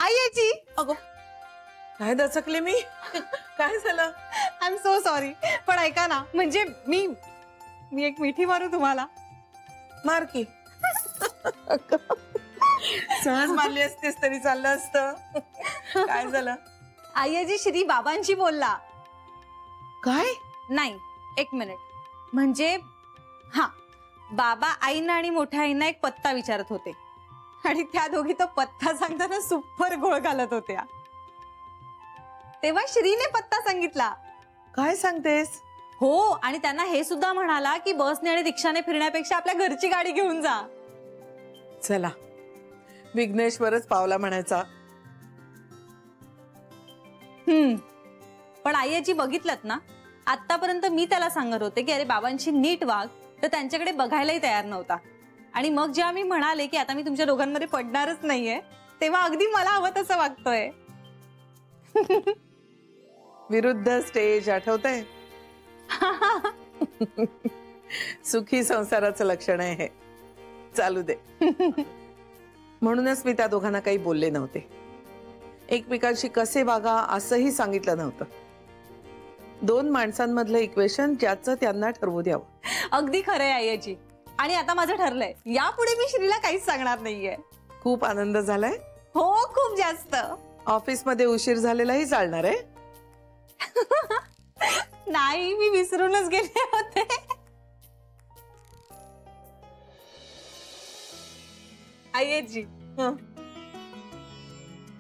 आई याची अगो काय दचकले मी काय झालं आय एम सो सॉरी पण ऐका ना म्हणजे मी एक मिठी मारू तुम्हाला मार की सहज मारली असतेस तरी चाललं असतं काय झालं आईजी श्री बाबांशी बोलला काय नाही एक मिनिट म्हणजे हा बाबा आईना आणि मोठ्या आईना एक पत्ता विचारत होते आणि त्या दोघी तो पत्ता सांगताना सुपर गोळ घालत होत्या तेव्हा श्रीने पत्ता सांगितला काय सांगतेस हो आणि त्यांना हे सुद्धा म्हणाला की बसने आणि रिक्षाने फिरण्यापेक्षा आपल्या घरची गाडी घेऊन जा चला विघ्नेश्वरच पावला म्हणायचा पण आईजी बघितलत ना आतापर्यंत मी त्याला सांगत होते की अरे बाबांशी नीट वाग तर त्यांच्याकडे बघायलाही तयार नव्हता आणि मग जेव्हा मी म्हणाले की आता मी तुमच्या दोघांमध्ये पडणारच नाहीये तेव्हा अगदी मला हवं तसं वागतोय विरुद्ध स्टेज आठवतंय सुखी संसाराचं लक्षण आहे हे चालू दे म्हणूनच मी त्या दोघांना काही बोलले नव्हते एकमेकांशी कसे वागा असंही सांगितलं नव्हतं दोन माणसांमधलं इक्वेशन ज्याचं त्यांना ठरवू द्यावं अगदी खरंय आईजी आणि आता माझं ठरलंय यापुढे मी श्रीला काहीच सांगणार नाहीये खूप आनंद झालाय हो खूप जास्त ऑफिस मध्ये उशीर झालेलाही चालणार आहे नाही मी विसरूनच गेले होते आईजी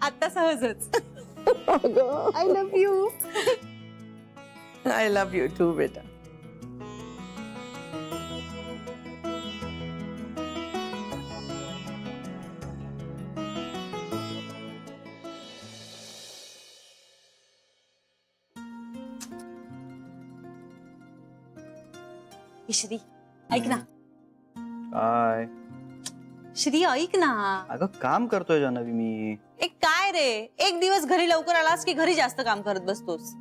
आता सहजच I love you I love you too बेटा श्री ऐक ना काय श्री ऐक ना अगं काम करतोय जान्हवी मी एक काय रे एक दिवस घरी लवकर आलास की घरी जास्त काम करत बसतोस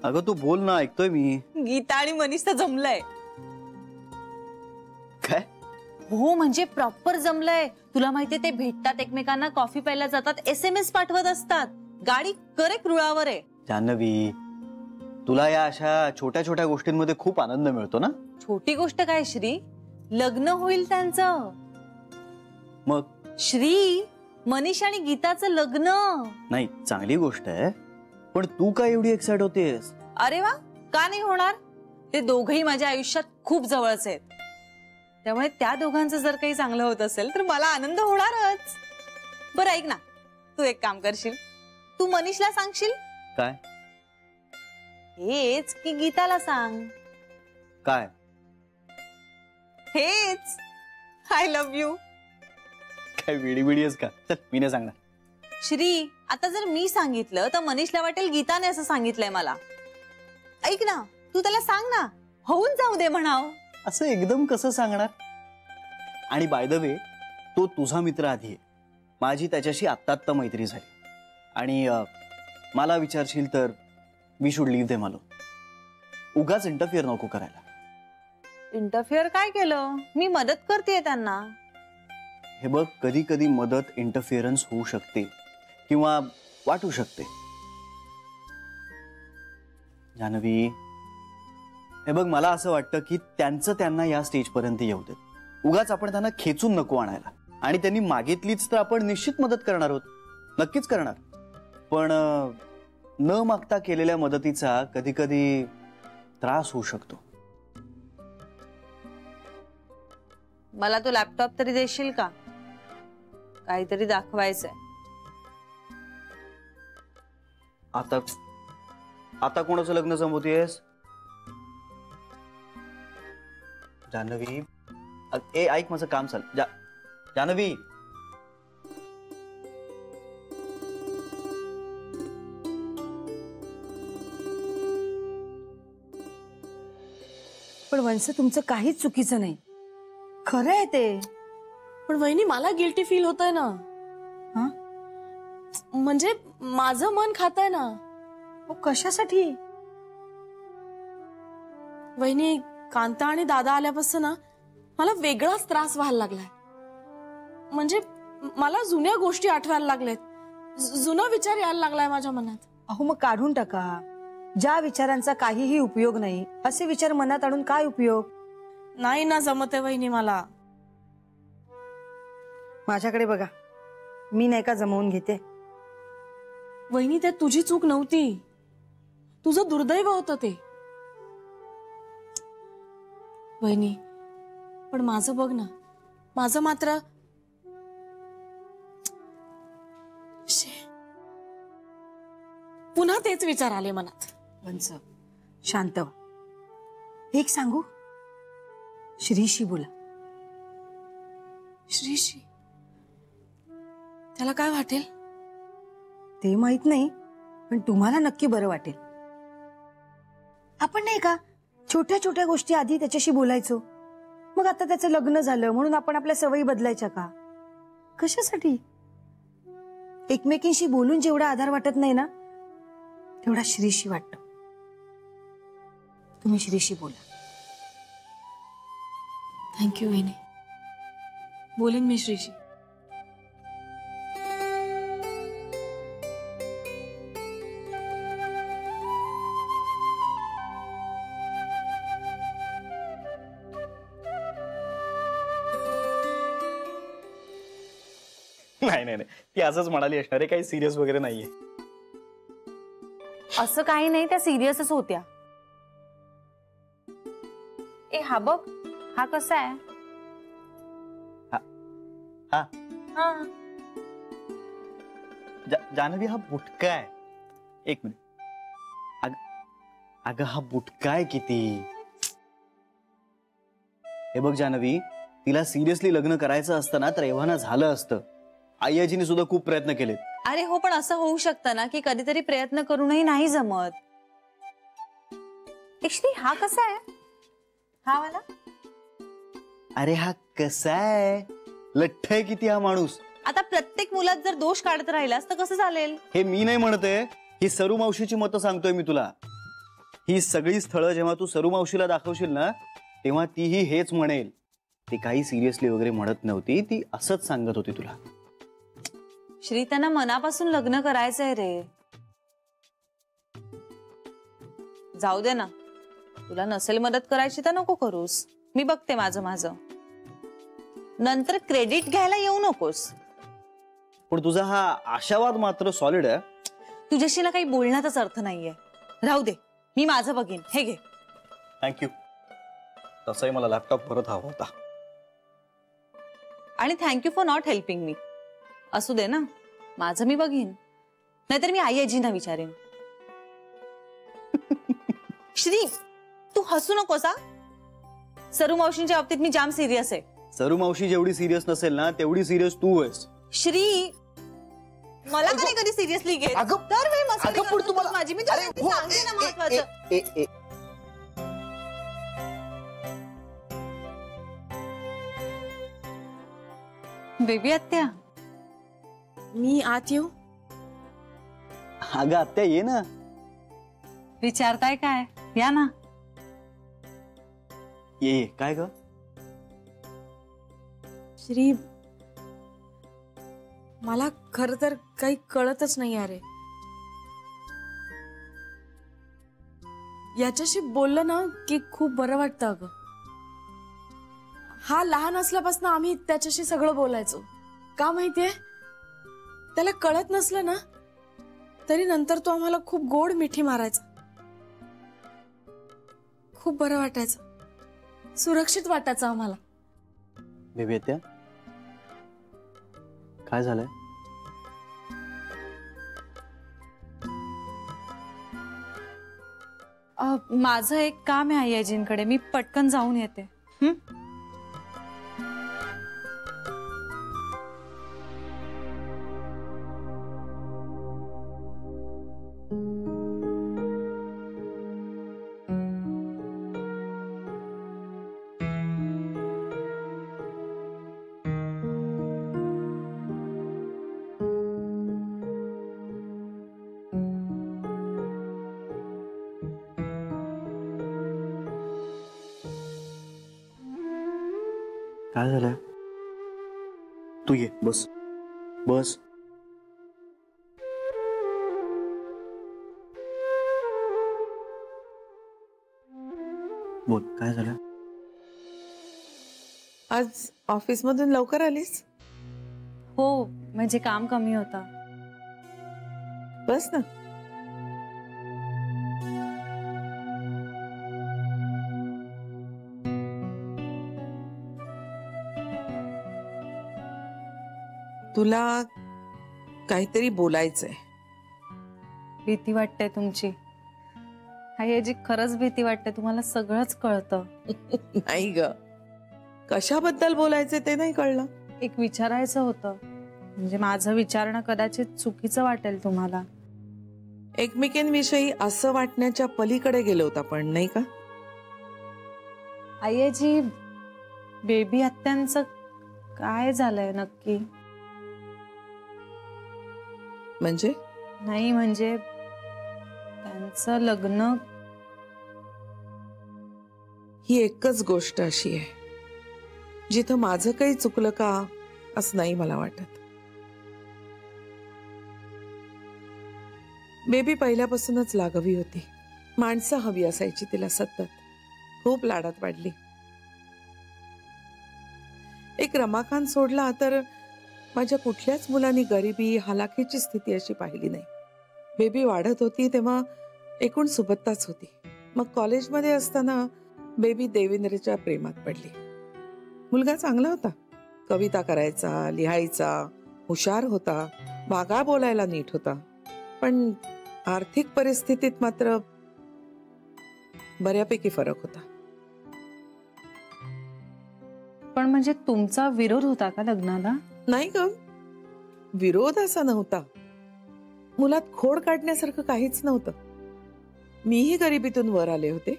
अगं तू बोल ना ऐकतोय मी गीता आणि मनीष तर जमलंय काय हो म्हणजे प्रॉपर जमलंय तुला माहितीये ते भेटतात एकमेकांना कॉफी प्यायला जातात SMS पाठवत असतात गाडी करेक्ट रुळावर आहे जान्हवी तुला या अशा छोट्या छोट्या गोष्टींमध्ये खूप आनंद मिळतो ना छोटी गोष्ट काय श्री लग्न होईल त्यांचं मग श्री मनीष आणि गीताचं लग्न नाही चांगली गोष्ट आहे पण तू काय एवढी एक्साइट होतेस अरे वा का नाही होणार ते दोघही माझ्या आयुष्यात खूप जवळच आहेत त्यामुळे त्या दोघांचं जर काही चांगलं होत असेल तर मला आनंद होणारच बरं ऐक ना तू एक काम करशील तू मनीषला सांगशील काय हेच की गीताला सांग काय हेच आय लव्ह यू काय वेडी वेडी आहेस का चल मी नाही सांगणार श्री आता जर मी सांगितलं तर मनीषला वाटेल गीताने असं सांगितलंय मला ऐक ना तू त्याला सांग ना होऊन जाऊ दे म्हणाव असं एकदम कसं सांगणार आणि बाय द वे तो तुझा मित्र आधी आहे माझी त्याच्याशी आत्ता मैत्री झाली आणि मला विचारशील तर we should leave them alone उगाच इंटरफिअर नको करायला इंटरफिअर काय केलं मी मदत करतेय त्यांना हे बघ कधी कधी मदत इंटरफिअरन्स होऊ शकते किंवा वाटू शकते जान्हवी हे बघ मला असं वाटतं की त्यांचं त्यांना या स्टेज पर्यंत येऊ देत उगाच आपण त्यांना खेचून नको आणायला आणि त्यांनी मागितलीच तर आपण निश्चित मदत करणार आहोत नक्कीच करणार पण न मागता केलेल्या मदतीचा कधी कधी त्रास होऊ शकतो मला तो लॅपटॉप तरी देशील का काहीतरी दाखवायचंय आता आता कोणाचं लग्न जमवतेस जान्हवी ए ऐक माझं काम चाल जान्हवी पण वंश तुमचं काहीच चुकीचं नाही खरं आहे ते पण वहिनी मला गिल्टी फील होतंय ना हा म्हणजे माझं मन खातंय ना कशासाठी वहिनी कांता आणि दादा आल्यापासून ना मला वेगळाच त्रास व्हायला लागलाय म्हणजे मला जुन्या गोष्टी आठवायला लागल्यात जुना विचार यायला लागलाय माझ्या मनात. अहो मग काढून टाका. ज्या विचारांचा काहीही उपयोग नाही असे विचार मनात आणून काय उपयोग. नाही ना जमते वहिनी मला. माझ्याकडे बघा, मी नाही का जमवून घेते. वहिनी त्यात तुझी चूक नव्हती, तुझं दुर्दैव होतं ते. वहिनी पण माझं बघ ना, माझं मात्र शे. पुन्हा तेच विचार आले मनात. पंच शांत व्हा. एक सांगू, श्रीशी बोला. श्रीशी? त्याला काय वाटेल ते माहित नाही, पण तुम्हाला नक्की बरं वाटेल. आपण नाही का छोट्या छोट्या गोष्टी आधी त्याच्याशी बोलायचो, मग आता त्याचं लग्न झालं म्हणून आपण आपल्या सवयी बदलायच्या का? कशासाठी? एकमेकींशी बोलून जेवढा आधार वाटत नाही ना, तेवढा श्रीशी वाटतो. तुम्ही श्रीशी बोला. थँक्यू वहिनी, बोलेन मी श्रीशी. नाही नाही नाही, ती असंच म्हणाली असणार आहे, काही सिरियस वगैरे नाहीये. असं काही नाही, त्या सिरियसच होत्या. ए हा बघ, हा कसा आहे? हा हा जानवी, हा बुटका आहे. एक मिनिट. अगं हा बुटका आहे किती. हे बघ जानवी, तिला सिरियसली लग्न करायचं असतं ना तर एव्हाना झालं असतं. आई आजीने सुद्धा खूप प्रयत्न केलेत. अरे हो, पण असं होऊ शकतं ना की कधीतरी प्रयत्न करूनही नाही जमत. एक्चुअली हा कसा आहे? हा वाला? अरे हा कसा आहे, लठ्ठ आहे किती हा माणूस. आता प्रत्येक मुलात जर दोष काढत राहिलास तर कसं चालेल? हे मी नाही म्हणते, ही सरू मावशीची मतं सांगतोय मी तुला. ही सगळी स्थळं जेव्हा तू सरू मावशीला दाखवशील ना, तेव्हा तीही हेच म्हणेल. ती काही सिरियसली वगैरे म्हणत नव्हती, ती असंच सांगत होती तुला. श्री, त्यांना मनापासून लग्न करायचंय रे. जाऊ दे ना, तुला नसेल मदत करायची तर नको करूस. मी बघते माझं माझं. नंतर क्रेडिट घ्यायला येऊ नकोस. पण तुझा हा आशावाद मात्र सॉलिड आहे. तुझ्याशी ना काही बोलण्यातच अर्थ नाहीये. राहू दे, मी माझं बघीन. हे घे. थँक्यू. तसंही मला लॅपटॉप परत हवा होता. आणि thank you for not helping me. असू दे ना, माझं मी बघीन. नाहीतर मी आई आजींना विचारेन. श्री, तू हसू नकोस हा. सरू मावशींच्या बाबतीत मी जाम सिरियस आहे. सरू मावशी जेवढी सिरियस नसेल ना, तेवढी सिरियस तू आहेस. श्री, मला का नाही कधी सिरियसली घेत? दरवेळी मस्करी करत होतीस माझी. मी तुला सांगते ना महत्वाचं. बेबी आत्या, मी आत येऊ? अगं आत्या, ये ना. विचारताय काय? या ना. ये. काय ग? श्री, मला खर तर काही कळतच नाही अरे. याच्याशी बोललं ना की खूप बरं वाटतं अगं. हा लहान असल्यापासून आम्ही त्याच्याशी सगळं बोलायचो. का माहितीये, त्याला कळत नसलं ना तरी नंतर तो आम्हाला खूप गोड मिठी मारायचा. खूप बरं वाटायचं, सुरक्षित वाटायचं आम्हाला. बेबी आत्या, काय झालंय? माझं एक काम आहे आई आजींकडे, मी पटकन जाऊन येते. काय झालंय? तू ये, बस बस. बोल, काय झालं? आज ऑफिसमधून लवकर आलीस? हो, म्हणजे काम कमी होता. बस ना. तुला काहीतरी बोलायचंय. भीती वाटते तुमची. आई आजी, खरंच भीती वाटते. तुम्हाला सगळंच कळतं. नाही ग, कशाबद्दल बोलायचं ते नाही कळलं. एक विचारायचं होतं. म्हणजे माझं विचारणं कदाचित चुकीचं वाटेल तुम्हाला. एकमेकींविषयी असं वाटण्याच्या पलीकडे गेलो होता पण, नाही का? आई आजी, बेबी आत्यांचं काय झालंय नक्की? म्हणजे नाही म्हणजे त्यांचं लग्न. ही एकच गोष्ट अशी आहे जिथं माझं काही चुकलं का असं नाही मला वाटत. बेबी पहिल्यापासूनच लागवी होती. माणसं हवी असायची तिला सतत. खूप लाडात वाढली. एक रमाकांत सोडला तर माझ्या कुठल्याच मुलांनी गरिबी हलाखीची स्थिती अशी पाहिली नाही. बेबी वाढत होती तेव्हा एकूण सुबत्ताच होती. मग कॉलेजमध्ये असताना बेबी देवेंद्रच्या प्रेमात पडली. मुलगा चांगला होता. कविता करायचा, लिहायचा, हुशार होता, वागा बोलायला नीट होता. पण आर्थिक परिस्थितीत मात्र बऱ्यापैकी फरक होता. पण म्हणजे तुमचा विरोध होता का लग्नाला? नाही ग, विरोध असा नव्हता. मुलात खोड काढण्यासारखं काहीच नव्हतं. मीही गरिबीतून वर आले होते.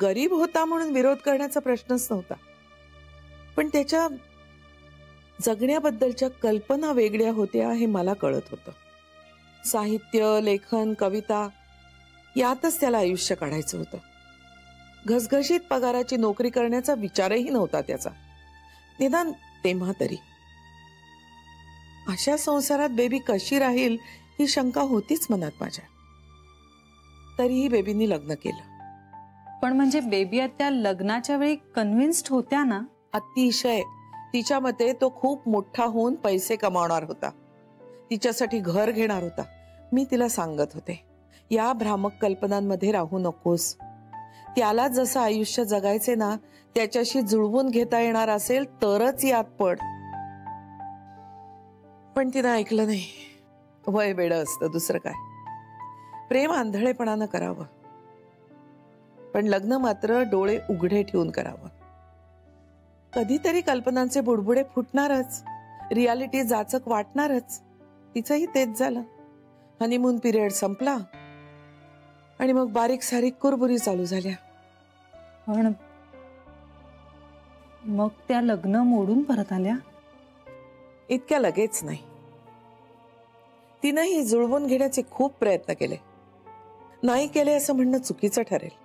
गरीब होता म्हणून विरोध करण्याचा प्रश्नच नव्हता. पण त्याच्या जगण्याबद्दलच्या कल्पना वेगळ्या होत्या हे मला कळत होतं. साहित्य, लेखन, कविता यातच त्याला आयुष्य काढायचं होतं. घसघशीत पगाराची नोकरी करण्याचा विचारही नव्हता त्याचा, निदान तेव्हा तरी. अशा संसारात बेबी कशी राहील ही शंका होतीच मनात माझ्या. तरीही बेबीनी लग्न केलं. पण म्हणजे बेबी आत्या लग्नाच्या वेळी कन्व्हिन्स्ड होत्या ना? अतिशय. तिच्या मते तो खूप मोठा होऊन पैसे कमावणार होता, तिच्यासाठी घर घेणार होता. मी तिला सांगत होते, या भ्रामक कल्पनांमध्ये राहू नकोस. त्याला जसं आयुष्य जगायचे ना त्याच्याशी जुळवून घेता येणार असेल तरच यात पड. पण तिनं ऐकलं नाही. वय वेडं असतं, दुसरं काय. प्रेम आंधळेपणानं करावं, पण लग्न मात्र डोळे उघडे ठेवून करावं. कधीतरी कल्पनांचे बुडबुडे फुटणारच, रियालिटी जाचक वाटणारच. तिचंही तेच झालं. हनीमून पिरियड संपला आणि मग बारीक सारीक कुरबुरी चालू झाल्या. पण मग त्या लग्न मोडून परत आल्या? इतक्या लगेच नाही. तिनंही जुळवून घेण्याचे खूप प्रयत्न केले. नाही केले असं म्हणणं चुकीचं ठरेल.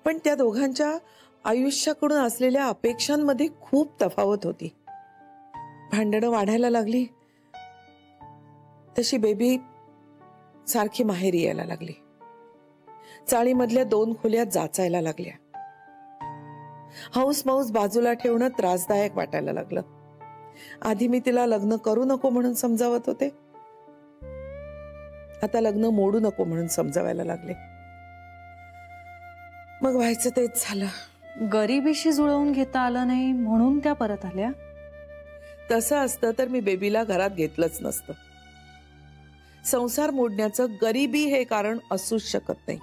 पण त्या दोघांच्या आयुष्याकडून असलेल्या अपेक्षांमध्ये खूप तफावत होती. भांडणं वाढायला लागली तशी बेबी सारखी माहेरी यायला लागली. चाळीमधल्या 2 खोल्या जाचायला लागल्या. हौस मौस बाजूला ठेवणं त्रासदायक वाटायला लागलं. आधी मी तिला लग्न करू नको म्हणून समजावत होते, आता लग्न मोडू नको म्हणून समजावायला लागले. मग व्हायचं तेच झालं. गरिबीशी जुळवून घेता आलं नाही म्हणून त्या परत आल्या? तसं असतं तर मी बेबीला घरात घेतलंच नसतं. संसार मोडण्याचं गरिबी हे कारण असूच शकत नाही.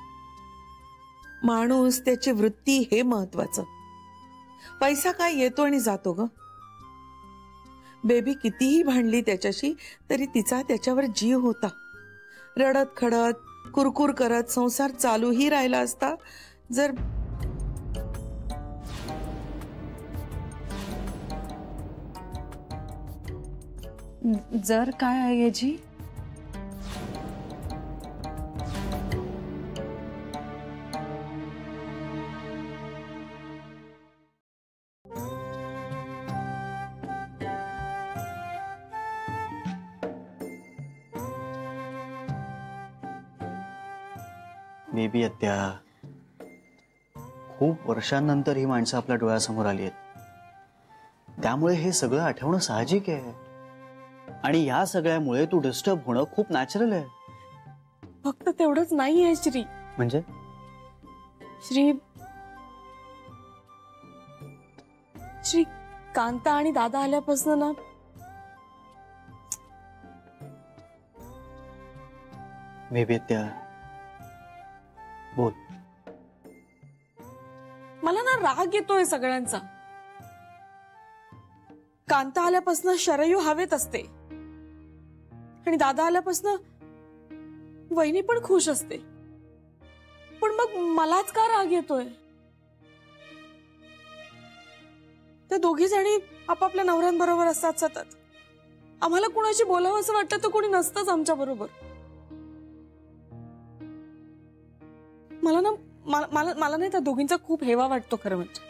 माणूस, त्याची वृत्ती हे महत्वाचं. पैसा काय येतो आणि जातो ग. बेबी कितीही भांडली त्याच्याशी तरी तिचा त्याच्यावर जीव होता. रडत खडत कुरकुर करत संसार चालूही राहिला असता जर जर काय आहे जी? बेबी आत्या, खूप वर्षांनंतर ही माणसं आपल्या डोळ्यासमोर आली आहेत, त्यामुळे हे सगळं आठवणं साहजिक आहे. आणि या सगळ्यामुळे तू डिस्टर्ब होणं खूप नॅचरल आहे. फक्त तेवढंच नाही आहे श्री. म्हणजे श्री श्री कांता आणि दादा आल्यापासून ना वैविध्या, बोल. मला ना राग येतोय सगळ्यांचा. कांता आल्यापासून शरयू हवेत असते आणि दादा आल्यापासून वहिनी पण खुश असते, पण मग मलाच का राग येतोय? त्या दोघी जणी आपापल्या नवऱ्यांबरोबर असतात सतत. आम्हाला कुणाशी बोलावं असं वाटतं तर कोणी नसतंच आमच्या बरोबर. मला नाही त्या दोघींचा खूप हेवा वाटतो खरं म्हणजे.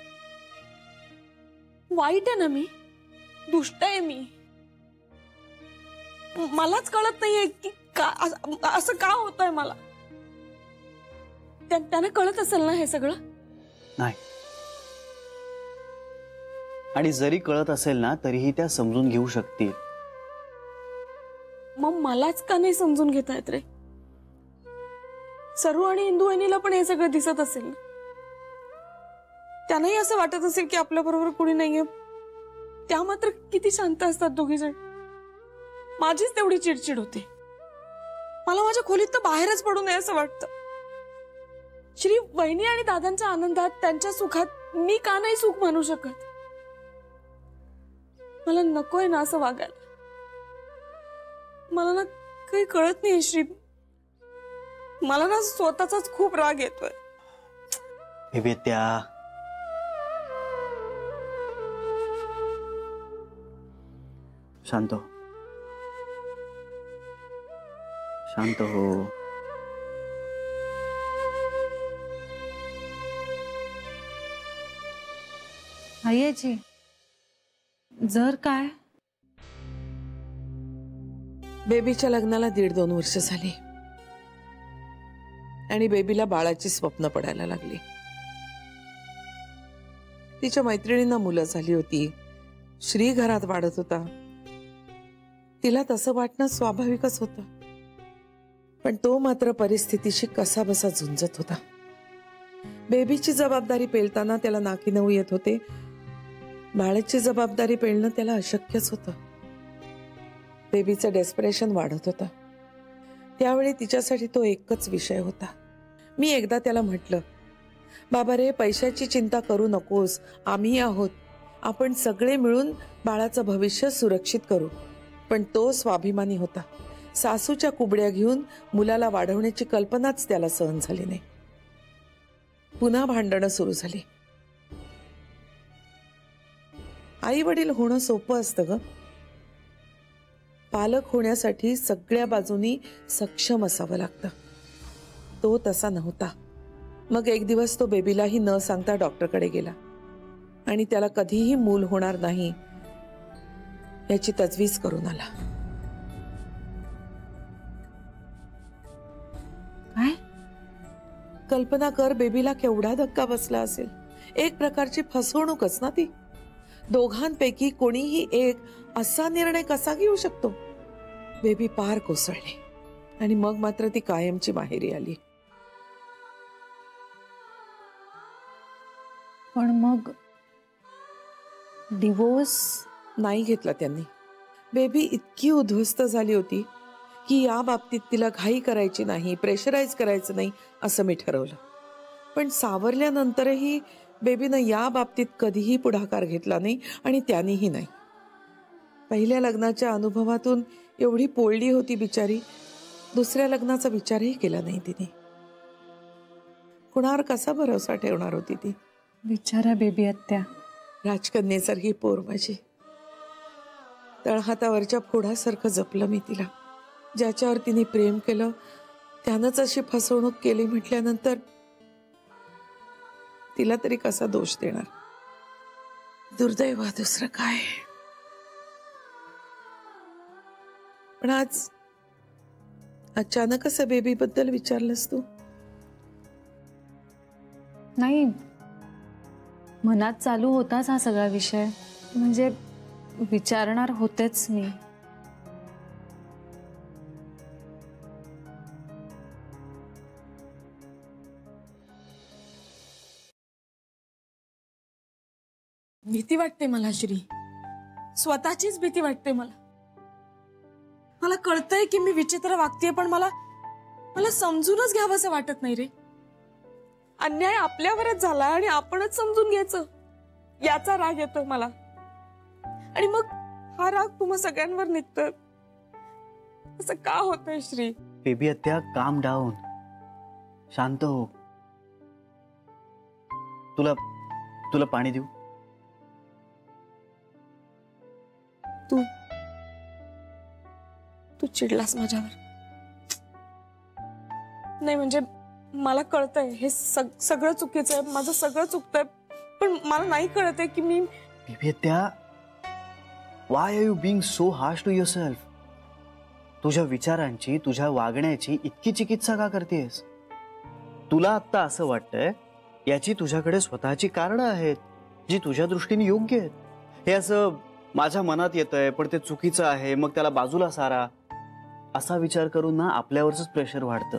वाईट आहे ना मी, दुष्ट आहे मी. मलाच कळत नाहीये की असं का होतंय मला. त्यांना कळत असेल ना हे सगळं? नाही, आणि जरी कळत असेल ना तरीही त्या समजून घेऊ शकतील. मग मलाच का नाही समजून घेता येत रे? सरू आणि इंदू वहिनीला पण हे सगळं दिसत असेल. त्यांनाही असं वाटत असेल की आपल्या बरोबर कुणी नाहीये. त्या मात्र किती शांत असतात दोघी जण. माझीच तेवढी चिडचिड होते. मला माझ्या खोलीत तर बाहेरच पडू नये असं वाटतं. श्री, वहिनी आणि दादांच्या आनंदात, त्यांच्या सुखात मी का नाही सुख मानू शकत? मला नकोय ना असं वागायला. मला ना काही कळत नाही श्री. मला ना स्वतःचाच खूप राग येतोय. वैविध्या, शांत हो, शांत हो. आईची जर काय बेबीच्या लग्नाला 1.5-2 वर्ष झाली आणि बेबीला बाळाची स्वप्न पडायला लागली. तिच्या मैत्रिणींना मुलं झाली होती. श्री घरात वाढत होता. तिला तसं वाटणं स्वाभाविकच होतं, पण तो मात्र परिस्थितीशी कसा बसा झुंजत होता. बेबीची जबाबदारी पेलताना त्याला नाकी नऊ येत होते. बाळाची जबाबदारी पेलणं त्याला अशक्यच होतं. बेबीचं डेस्परेशन वाढत होतं. त्यावेळी तिच्यासाठी तो एकच विषय होता. मी एकदा त्याला म्हटलं, बाबा रे, पैशाची चिंता करू नकोस, आम्ही आहोत, आपण सगळे मिळून बाळाचं भविष्य सुरक्षित करू. पण तो स्वाभिमानी होता. सासूच्या कुबड्या घेऊन मुलाला वाढवण्याची कल्पनाच त्याला सहन झाली नाही. पुन्हा भांडणं सुरू झाली. आई वडील होणं सोपं असतं ग. पालक होण्यासाठी सगळ्या बाजूनी सक्षम असावं लागतं. तो तसा नव्हता. मग एक दिवस तो बेबीलाही न सांगता डॉक्टरकडे गेला आणि त्याला कधीही मूल होणार नाही याची तजवीज करून आला. काय? कल्पना कर, बेबीला केवढा धक्का बसला असेल. एक प्रकारची फसवणूकच ना ती. दोघांपैकी कोणीही एक असा निर्णय कसा घेऊ शकतो? बेबी पार कोसळली आणि मग मात्र ती कायमची माहेरी आली. पण मग डिवोर्स नाही घेतला त्यांनी. बेबी इतकी उद्ध्वस्त झाली होती की या बाबतीत तिला घाई करायची नाही, प्रेशराईज करायचं नाही असं मी ठरवलं. पण सावरल्यानंतरही बेबीनं या बाबतीत कधीही पुढाकार घेतला नाही आणि त्यानेही नाही. पहिल्या लग्नाच्या अनुभवातून एवढी पोळली होती बिचारी, दुसऱ्या लग्नाचा विचारही केला नाही तिने. कुणावर कसा भरोसा ठेवणार होती ती? बिचारा बेबी आत्या. राजकन्येसारखी पोर माझी. तळहातावरच्या फोडासारखं जपलं मी तिला. ज्याच्यावर तिने प्रेम केलं त्यानंच अशी फसवणूक केली म्हटल्यानंतर तिला तरी कसा दोष देणार? दुर्दैव, दुसरं काय. पण आज अचानक असं बेबी बद्दल विचारलंस तू? नाही, मनात चालू होताच हा सगळा विषय. म्हणजे विचारणार होतेच मी. भीती वाटते मला श्री, स्वतःचीच भीती वाटते मला. मला कळतंय की मी विचित्र वागतेय, पण मला समजूनच घ्यावंसं वाटत नाही रे. अन्याय आपल्यावरच झाला आणि आपणच समजून घ्यायचं, याचा राग येतोय मला. आणि मग हा राग तुम्हा सगळ्यांवर निघतोय. असं का होतंय श्री? बेबी आत्या, काम डाऊन, शांत हो. तुला पाणी देऊ? तू चिडलास माझ्यावर? नाही म्हणजे मला कळतंय हे सगळं चुकीचं आहे, माझं सगळं चुकतंय, पण मला नाही कळतंय की मी. बेबी आत्या, why are you being so harsh to yourself? तुझ्या विचारांची, तुझ्या वागण्याची इतकी चिकित्सा का करतेस? तुला आता असं वाटतंय याची तुझ्याकडे स्वतःची कारणं आहेत जी तुझ्या दृष्टीने योग्य आहेत. हे असं माझ्या मनात येतंय पण ते चुकीचं आहे, मग त्याला बाजूला सारा, असा विचार करून ना आपल्यावरच प्रेशर वाढतं.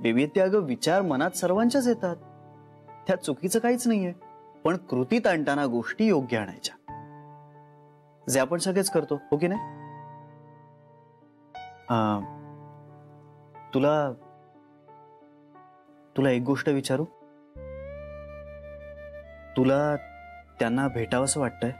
बेबी ते अगं विचार मनात सर्वांच्याच येतात, त्यात चुकीचं काहीच नाहीये. पण कृतीत आणताना गोष्टी योग्य आणायच्या, जे आपण सगळेच करतो, हो की नाही? तुला एक गोष्ट विचारू? तुला त्यांना भेटावंसं वाटतंय?